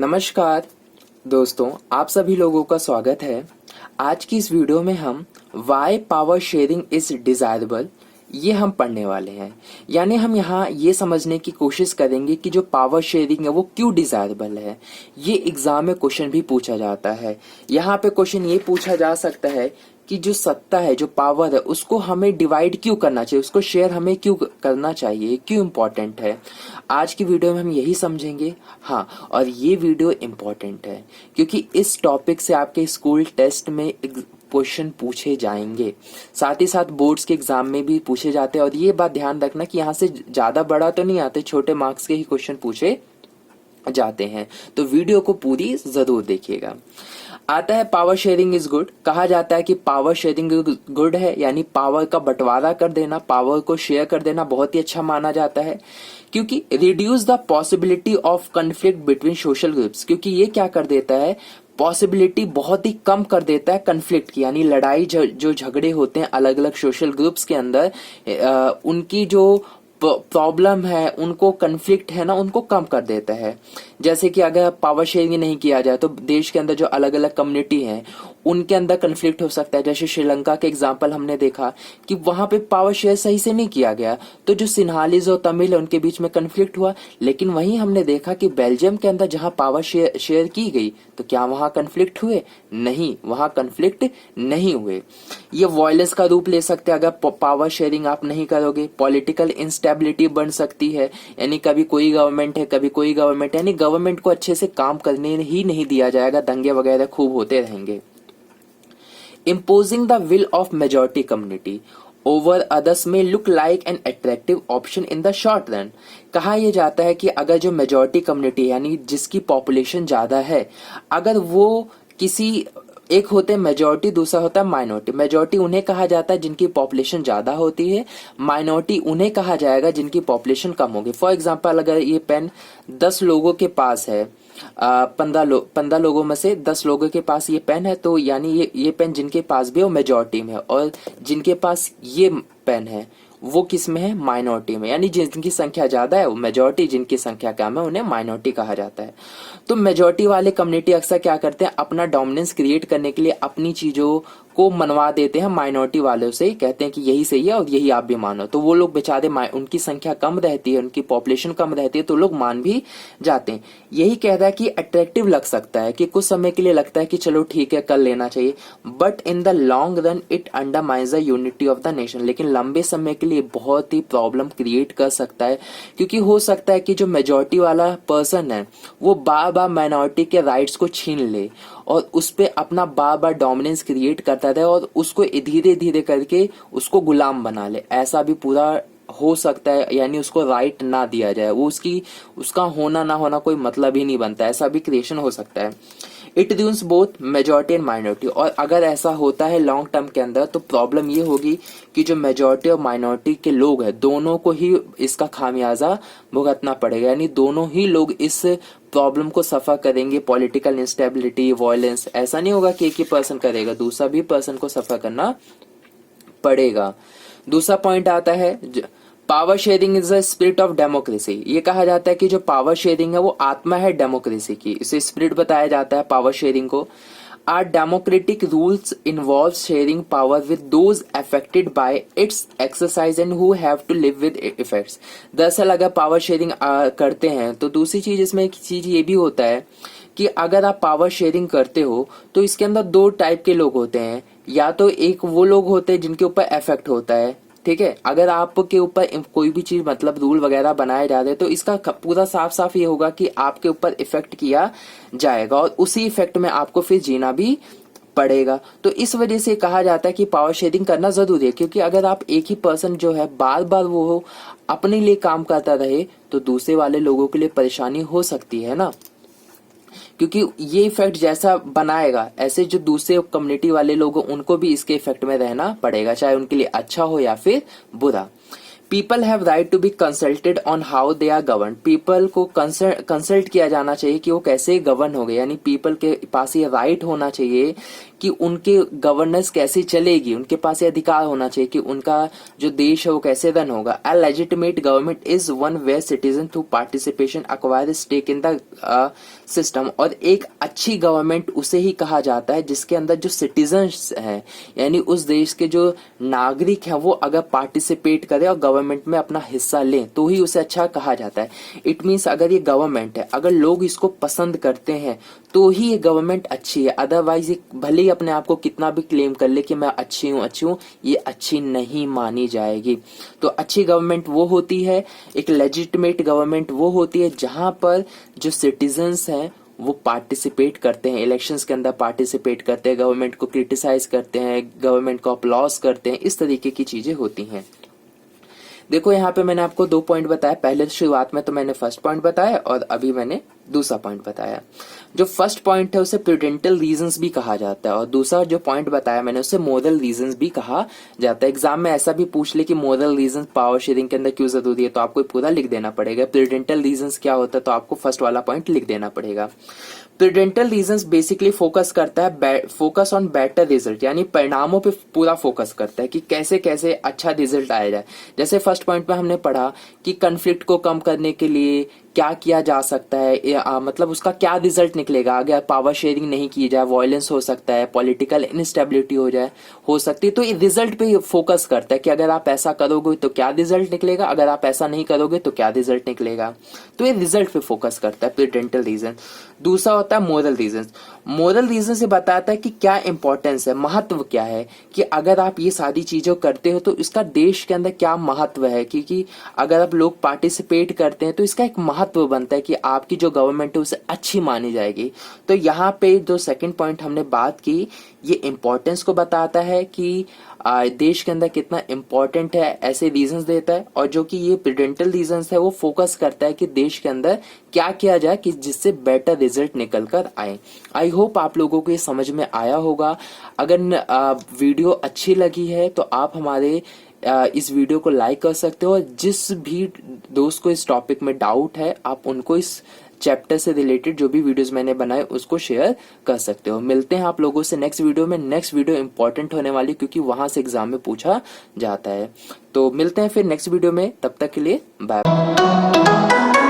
नमस्कार दोस्तों, आप सभी लोगों का स्वागत है। आज की इस वीडियो में हम why power sharing is desirable ये हम पढ़ने वाले हैं। यानी हम यहाँ ये समझने की कोशिश करेंगे कि जो पावर शेयरिंग है वो क्यों डिजायरेबल है। ये एग्जाम में क्वेश्चन भी पूछा जाता है। यहाँ पे क्वेश्चन ये पूछा जा सकता है कि जो सत्ता है, जो पावर है, उसको हमें डिवाइड क्यों करना चाहिए, उसको शेयर हमें क्यों करना चाहिए, क्यों इम्पोर्टेंट है। आज की वीडियो में हम यही समझेंगे। हाँ, और ये वीडियो इम्पोर्टेंट है क्योंकि इस टॉपिक से आपके स्कूल टेस्ट में क्वेश्चन पूछे जाएंगे, साथ ही साथ बोर्ड्स के एग्जाम में भी पूछे जाते हैं। और ये बात ध्यान रखना कि यहाँ से ज्यादा बड़ा तो नहीं आते, छोटे मार्क्स के ही क्वेश्चन पूछे जाते हैं। तो वीडियो को पूरी जरूर देखिएगा। आता है पावर शेयरिंग इज गुड। कहा जाता है कि पावर शेयरिंग गुड है, यानी पावर का बंटवारा कर देना, पावर को शेयर कर देना बहुत ही अच्छा माना जाता है क्योंकि reduce the possibility of conflict between social groups. क्योंकि ये क्या कर देता है, पॉसिबिलिटी बहुत ही कम कर देता है कन्फ्लिक्ट की, यानी लड़ाई जो झगड़े होते हैं अलग अलग सोशल ग्रुप्स के अंदर, उनकी जो प्रॉब्लम है, उनको कन्फ्लिक्ट है ना, उनको कम कर देता है। जैसे कि अगर पावर शेयरिंग नहीं किया जाए तो देश के अंदर जो अलग अलग कम्युनिटी हैं उनके अंदर कन्फ्लिक्ट हो सकता है। जैसे श्रीलंका के एग्जाम्पल हमने देखा कि वहां पे पावर शेयर सही से नहीं किया गया, तो जो सिन्हालीज और तमिल है उनके बीच में कन्फ्लिक्ट हुआ। लेकिन वहीं हमने देखा कि बेल्जियम के अंदर जहां पावर शेयर की गई तो क्या वहां कन्फ्लिक्ट हुए? नहीं, वहां कन्फ्लिक्ट नहीं हुए। ये वॉयलेंस का रूप ले सकते हैं अगर पावर शेयरिंग आप नहीं करोगे। पॉलिटिकल इंस्टेबिलिटी बन सकती है, यानी कभी कोई गवर्नमेंट है कभी कोई गवर्नमेंट, यानी गवर्नमेंट को अच्छे से काम करने ही नहीं दिया जाएगा, दंगे वगैरह खूब होते रहेंगे। Imposing the will of majority community over others may look like an attractive option in the short run। कहा यह जाता है कि अगर जो मेजॉरिटी कम्युनिटी यानी जिसकी पॉपुलेशन ज्यादा है, अगर वो किसी एक होते हैं मेजॉरिटी, दूसरा होता है माइनॉरिटी। मेजॉरिटी उन्हें कहा जाता है जिनकी पॉपुलेशन ज्यादा होती है, माइनॉरिटी उन्हें कहा जाएगा जिनकी पॉपुलेशन कम होगी। फॉर एग्जांपल अगर ये पेन 10 लोगों के पास है, 15 लोगों में से 10 लोगों के पास ये पेन है, तो यानी ये पेन जिनके पास भी है वो मेजॉरिटी में है, और जिनके पास ये पेन है वो किस में है? माइनॉरिटी में। यानी जिनकी संख्या ज्यादा है वो मेजॉरिटी, जिनकी संख्या कम है उन्हें माइनॉरिटी कहा जाता है। तो मेजॉरिटी वाले कम्युनिटी अक्सर क्या करते हैं, अपना डोमिनेंस क्रिएट करने के लिए अपनी चीजों को मनवा देते हैं माइनॉरिटी वालों से, कहते हैं कि यही सही है और यही आप भी मानो। तो वो लोग बेचारे, उनकी संख्या कम रहती है, उनकी पॉपुलेशन कम रहती है, तो लोग मान भी जाते हैं। यही कह रहा है कि अट्रैक्टिव लग सकता है, कि कुछ समय के लिए लगता है कि चलो ठीक है कर लेना चाहिए, but in the long run it undermines the unity of the nation. लेकिन लंबे समय के लिए बहुत ही प्रॉब्लम क्रिएट कर सकता है, क्योंकि हो सकता है कि जो मेजॉरिटी वाला पर्सन है वो बार बार माइनॉरिटी के राइट्स को छीन ले और उस पे अपना बार बार डोमिनेंस क्रिएट करता रहे और उसको धीरे धीरे करके उसको गुलाम बना ले। ऐसा भी पूरा हो सकता है, यानी उसको राइट ना दिया जाए, वो उसका होना ना होना कोई मतलब ही नहीं बनता, ऐसा भी क्रिएशन हो सकता है। It रून्स both majority and minority. और अगर ऐसा होता है लॉन्ग टर्म के अंदर तो प्रॉब्लम ये होगी कि जो मेजॉरिटी और माइनॉरिटी के लोग हैं दोनों को ही इसका खामियाजा भुगतना पड़ेगा, यानी दोनों ही लोग इस प्रॉब्लम को सफर करेंगे। पॉलिटिकल इंस्टेबिलिटी, वायलेंस, ऐसा नहीं होगा कि एक ही पर्सन करेगा, दूसरा भी पर्सन को सफर करना पड़ेगा। दूसरा पॉइंट आता है power sharing is the spirit of democracy. ये कहा जाता है कि जो पावर शेयरिंग है वो आत्मा है डेमोक्रेसी की, इसे स्पिरिट बताया जाता है पावर शेयरिंग को। Our democratic rules involve sharing power with those affected by its exercise and who have to live with effects। दरअसल अगर पावर शेयरिंग करते हैं तो दूसरी चीज इसमें एक चीज ये भी होता है कि अगर आप पावर शेयरिंग करते हो तो इसके अंदर दो टाइप के लोग होते हैं। या तो एक वो लोग होते हैं जिनके ऊपर इफेक्ट होता है, ठीक है, अगर आपके ऊपर कोई भी चीज मतलब रूल वगैरह बनाए जा रहे हैं तो इसका पूरा साफ साफ ये होगा कि आपके ऊपर इफेक्ट किया जाएगा और उसी इफेक्ट में आपको फिर जीना भी पड़ेगा। तो इस वजह से कहा जाता है कि पावर शेयरिंग करना जरूरी है, क्योंकि अगर आप एक ही पर्सन जो है बार बार वो अपने लिए काम करता रहे तो दूसरे वाले लोगों के लिए परेशानी हो सकती है ना, क्योंकि ये इफेक्ट जैसा बनाएगा ऐसे जो दूसरे कम्युनिटी वाले लोग उनको भी इसके इफेक्ट में रहना पड़ेगा, चाहे उनके लिए अच्छा हो या फिर बुरा। People have right to be consulted on how they are govern. People को कंसल्ट किया जाना चाहिए कि वो कैसे गवर्न हो गए, यानी पीपल के पास ये राइट होना चाहिए कि उनके गवर्नेंस कैसे चलेगी, उनके पास ये अधिकार होना चाहिए कि उनका जो देश है वो कैसे रन होगा। A legitimate government is one where citizen through participation acquire stake in the system. और एक अच्छी गवर्नमेंट उसे ही कहा जाता है जिसके अंदर जो सिटीजन्स हैं, यानी उस देश के जो नागरिक हैं, वो अगर पार्टिसिपेट करें और गवर्नमेंट में अपना हिस्सा लें तो ही उसे अच्छा कहा जाता है। इट मीन्स अगर ये गवर्नमेंट है, अगर लोग इसको पसंद करते हैं तो ही ये गवर्नमेंट अच्छी है। अदरवाइज ये भले ही अपने आप को कितना भी क्लेम कर ले कि मैं अच्छी हूँ, ये अच्छी नहीं मानी जाएगी। तो अच्छी गवर्नमेंट वो होती है, एक लेजिटिमेट गवर्नमेंट वो होती है जहां पर जो सिटीजन्स हैं वो पार्टिसिपेट करते हैं, इलेक्शंस के अंदर पार्टिसिपेट करते हैं, गवर्नमेंट को क्रिटिसाइज करते हैं, गवर्नमेंट को अप्लॉज करते हैं, इस तरीके की चीजें होती हैं। देखो यहाँ पे मैंने आपको 2 पॉइंट बताया। पहले शुरुआत में तो मैंने फर्स्ट पॉइंट बताया और अभी मैंने दूसरा पॉइंट बताया। जो फर्स्ट पॉइंट है उसे प्रूडेंटल रीजंस भी कहा जाता है और दूसरा जो पॉइंट बताया मैंने उसे मोरल रीजंस भी कहा जाता है। एग्जाम में ऐसा भी पूछ ले कि मोरल रीजंस पावर शेयरिंग के अंदर क्यों जरूरी है तो आपको पूरा लिख देना पड़ेगा। प्रूडेंटल रीजंस क्या होता है तो आपको फर्स्ट वाला पॉइंट लिख देना पड़ेगा। प्रूडेंटल रीजंस बेसिकली फोकस करता है फोकस ऑन बेटर रिजल्ट, यानी परिणामों पे पूरा फोकस करता है कि कैसे कैसे अच्छा रिजल्ट आया जाए। जैसे फर्स्ट पॉइंट में हमने पढ़ा कि कन्फ्लिक्ट को कम करने के लिए क्या किया जा सकता है, मतलब उसका क्या रिजल्ट निकलेगा। अगर पावर शेयरिंग नहीं की जाए वायलेंस हो सकता है, पॉलिटिकल इनस्टेबिलिटी हो सकती है। तो ये रिजल्ट पे फोकस करता है कि अगर आप ऐसा करोगे तो क्या रिजल्ट निकलेगा, अगर आप ऐसा नहीं करोगे तो क्या रिजल्ट निकलेगा। तो ये रिजल्ट पे फोकस करता है प्रूडेंटल रीजन। दूसरा होता है मोरल रीजन। मोरल रीजन से बताता है कि क्या इंपॉर्टेंस है, महत्व क्या है, कि अगर आप ये सारी चीजें करते हो तो इसका देश के अंदर क्या महत्व है। क्योंकि अगर आप लोग पार्टिसिपेट करते हैं तो इसका एक महत्व बनता है कि आपकी जो गवर्नमेंट है उसे अच्छी मानी जाएगी। तो यहाँ पे जो सेकंड पॉइंट हमने बात की ये इंपॉर्टेंस को बताता है कि देश के अंदर कितना इंपॉर्टेंट है, ऐसे रीजंस देता है। और जो कि ये प्रूडेंटल रीजंस है वो फोकस करता है कि देश के अंदर क्या किया जाए कि जिससे बेटर रिजल्ट निकल कर आए। आई होप आप लोगों को ये समझ में आया होगा। अगर वीडियो अच्छी लगी है तो आप हमारे इस वीडियो को लाइक कर सकते हो और जिस भी दोस्त को इस टॉपिक में डाउट है आप उनको इस चैप्टर से रिलेटेड जो भी वीडियोस मैंने बनाए उसको शेयर कर सकते हो। मिलते हैं आप लोगों से नेक्स्ट वीडियो में। नेक्स्ट वीडियो इंपॉर्टेंट होने वाली क्योंकि वहां से एग्जाम में पूछा जाता है। तो मिलते हैं फिर नेक्स्ट वीडियो में, तब तक के लिए बाय।